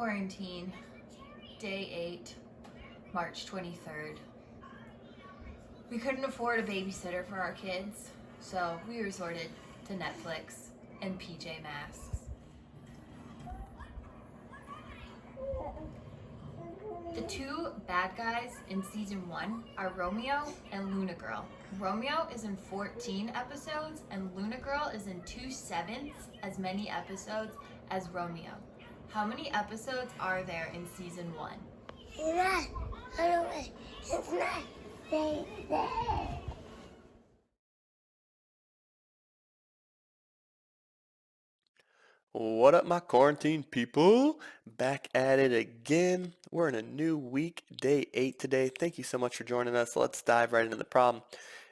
Quarantine, day 8, March 23rd. We couldn't afford a babysitter for our kids, so we resorted to Netflix and PJ Masks. The two bad guys in season 1 are Romeo and Luna Girl. Romeo is in 14 episodes and Luna Girl is in 2/7 as many episodes as Romeo. How many episodes are there in season 1? It's not. What up, my quarantine people? Back at it again. We're in a new week, day 8 today. Thank you so much for joining us. Let's dive right into the problem.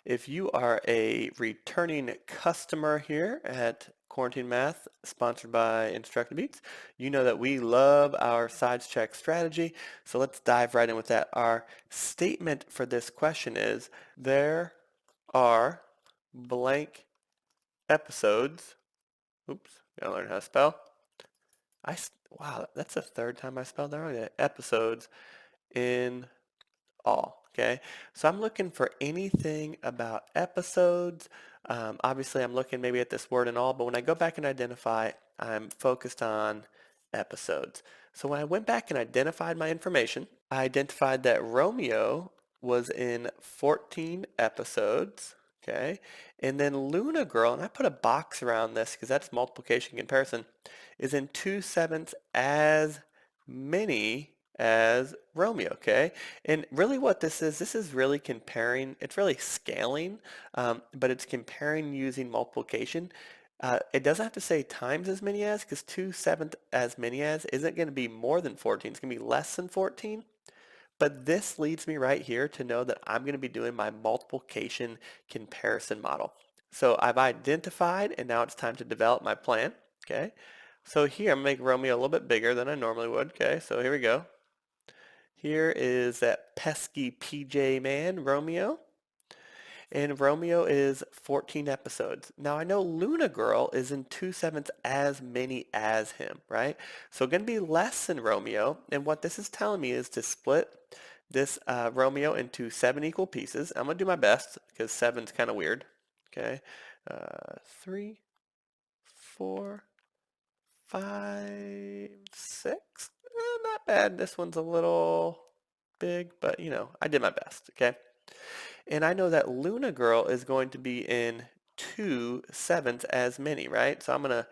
If you are a returning customer here at Quarantine Math, sponsored by Instructabeats, you know that we love our sides check strategy. So let's dive right in with that. Our statement for this question is, there are blank episodes. Oops, gotta learn how to spell. Wow, that's the third time I spelled that wrong. Episodes in all, okay? So I'm looking for anything about episodes. Obviously, I'm looking maybe at this word in all, but when I go back and identify, I'm focused on episodes. So when I went back and identified my information, I identified that Romeo was in 14 episodes, okay? And then Luna Girl, and I put a box around this because that's multiplication comparison, is in 2/7 as many as Romeo, okay? And really what this is really comparing, it's really scaling, but it's comparing using multiplication. It doesn't have to say times as many as, because 2/7 as many as isn't going to be more than 14. It's going to be less than 14. But this leads me right here to know that I'm going to be doing my multiplication comparison model. So I've identified, and now it's time to develop my plan, okay? So here, I'm going to make Romeo a little bit bigger than I normally would, okay? So here we go. Here is that pesky PJ man, Romeo. And Romeo is 14 episodes. Now I know Luna Girl is in 2/7 as many as him, right? So going to be less than Romeo. And what this is telling me is to split this Romeo into 7 equal pieces. I'm going to do my best because 7's kind of weird. Okay, 3, 4, 5, 6. Not bad. This one's a little big, but you know, I did my best, okay? And I know that Luna Girl is going to be in 2/7 as many, right? So I'm going to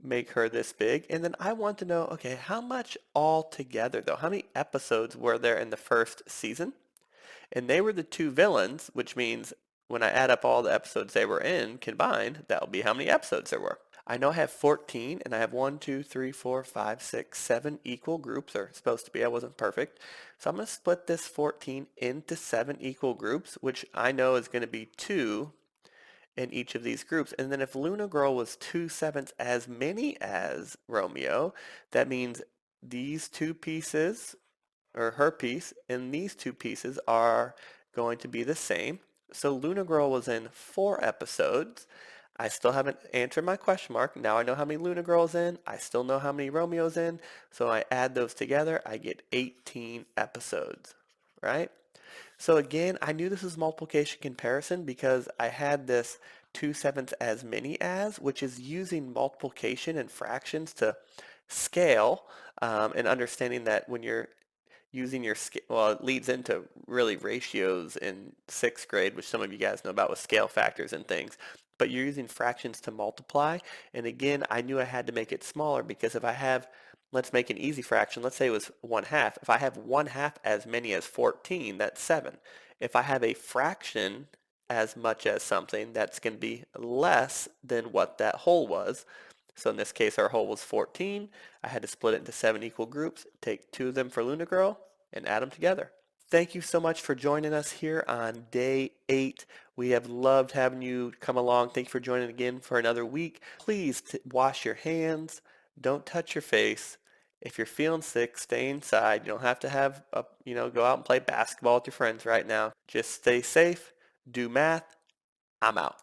make her this big. And then I want to know, okay, how much all together though? How many episodes were there in the first season? And they were the two villains, which means when I add up all the episodes they were in combined, that'll be how many episodes there were. I know I have 14, and I have 1, 2, 3, 4, 5, 6, 7 equal groups, or supposed to be. I wasn't perfect. So I'm going to split this 14 into 7 equal groups, which I know is going to be 2 in each of these groups. And then if Luna Girl was 2/7 as many as Romeo, that means these two pieces, or her piece, and these two pieces are going to be the same. So Luna Girl was in 4 episodes. I still haven't answered my question mark. Now I know how many Luna Girls in. I still know how many Romeo's in. So I add those together, I get 18 episodes, right? So again, I knew this was multiplication comparison because I had this 2/7 as many as, which is using multiplication and fractions to scale, and understanding that when you're using your scale, well, it leads into really ratios in 6th grade, which some of you guys know about with scale factors and things. But you're using fractions to multiply. And again, I knew I had to make it smaller because if I have, let's make an easy fraction. Let's say it was 1/2. If I have 1/2 as many as 14, that's 7. If I have a fraction as much as something, that's going to be less than what that whole was. So in this case, our whole was 14. I had to split it into 7 equal groups, take 2 of them for Luna Girl, and add them together. Thank you so much for joining us here on day 8. We have loved having you come along. Thank you for joining again for another week. Please wash your hands. Don't touch your face. If you're feeling sick, stay inside. You don't have to have go out and play basketball with your friends right now. Just stay safe, do math. I'm out.